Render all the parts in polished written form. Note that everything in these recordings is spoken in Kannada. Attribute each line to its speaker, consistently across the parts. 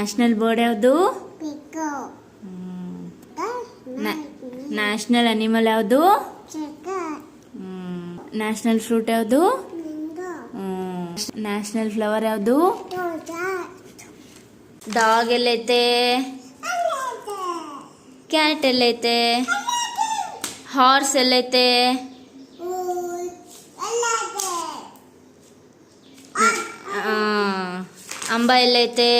Speaker 1: ನ್ಯಾಷನಲ್ ಬರ್ಡ್ ಯಾವುದು? ನ್ಯಾಷನಲ್ ಅನಿಮಲ್ ಯಾವುದು? ನ್ಯಾಷನಲ್ ಫ್ರೂಟ್ ಯಾವುದು? ನ್ಯಾಷನಲ್ ಫ್ಲವರ್ ಯಾವುದು? ಡಾಗ್ ಎಲ್ಲೈತೆ? ಕ್ಯಾಟ್ ಎಲ್ಲೈತೆ? ಹಾರ್ಸ್ ಎಲ್ಲೈತೆ? ಅಂಬ ಎಲ್ಲೈತೆ?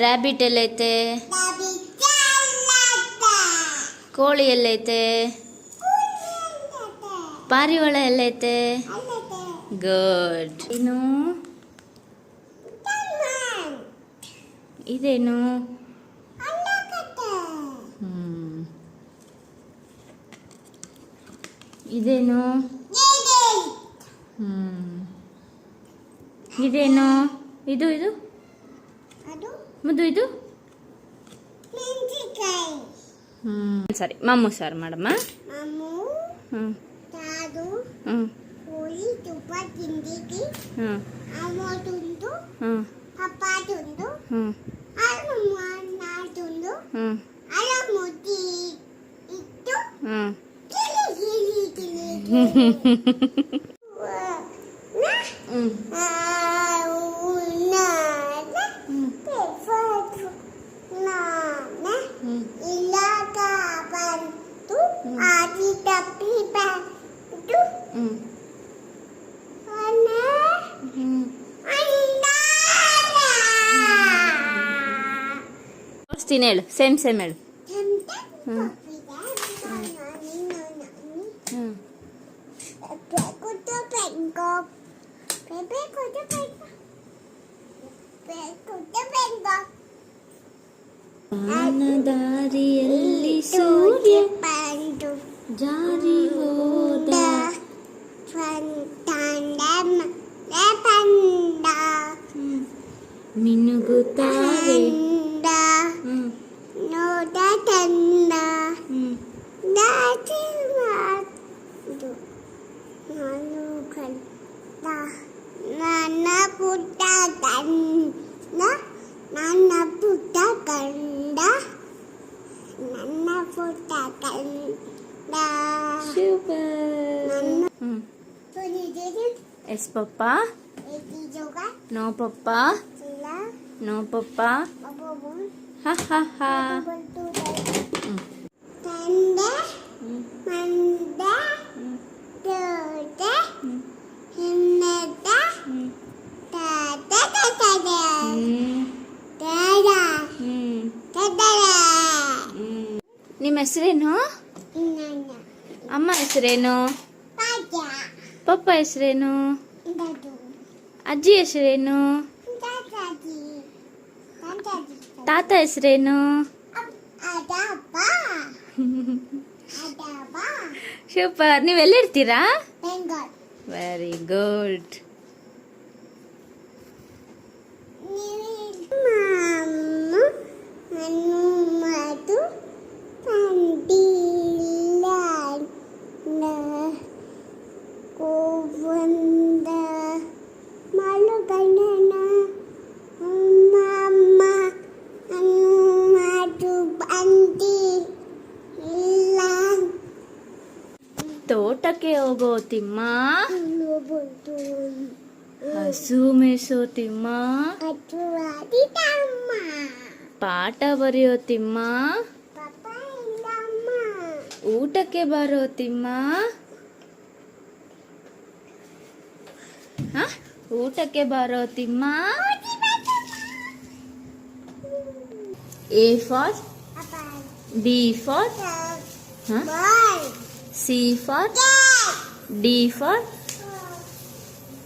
Speaker 1: ರ್ಯಾಬಿಟ್ ಎಲ್ಲೈತೆ? ಕೋಳಿ ಎಲ್ಲೈತೆ? ಪಾರಿವಾಳ ಎಲ್ಲೈತೆ? ಗುಡ್. ಏನು ಇದೇನು? ಇದೇನು? ಇದೇನು? ಇದು ಇದು ಮುದ್ದು ಇದು ಸರಿ ಮಮ್ಮು ಸಾರು ಮಾಡಮ್ಮ. ಹೇಳು, ಸೇಮ್ ಸೇಮ್ ಹೇಳು. ದಾರಿಯಲ್ಲಿ ಸೂರ್ಯ ಜಾರಿ ಹೋದ ಮಿನುಗುತ್ತಾರೆ ನೋಡ ತಂದ ನಾನು ಕಂಡ ನನ್ನ ಪುಟ್ಟ ಕಂಡ ನನ್ನ ಪುಟ್ಟ ಕಂಡ ನನ್ನ ಪುಟ್ಟ ಕಂಡ. ಎಸ್ ಪಪ್ಪ? ನೋ ಪಪ್ಪ? ನೋ ಪಪ್ಪ? ಹಾ ಹಾ ಹಾ. ನಿಮ್ಮ ಹೆಸರೇನು? ಅಮ್ಮ ಹೆಸರೇನು? ಪಪ್ಪ ಹೆಸರೇನು? ಅಜ್ಜಿ ಹೆಸರೇನು? ತಾತ ಹೆಸರೇನು? ಸೂಪರ್. ನೀವೆಲ್ಲಿರ್ತೀರಾ? Very good. ತೋಟಕ್ಕೆ ಹೋಗೋ ತಿಮ್ಮ, ಹಸು ಮೇಸೋ ತಿಮ್ಮ, ಪಾಠ ಬರೆಯೋ ತಿಮ್ಮ, ಊಟಕ್ಕೆ ಬರೋ ತಿಮ್ಮ, ಊಟಕ್ಕೆ ಬರೋ Timma. A for B for C for D for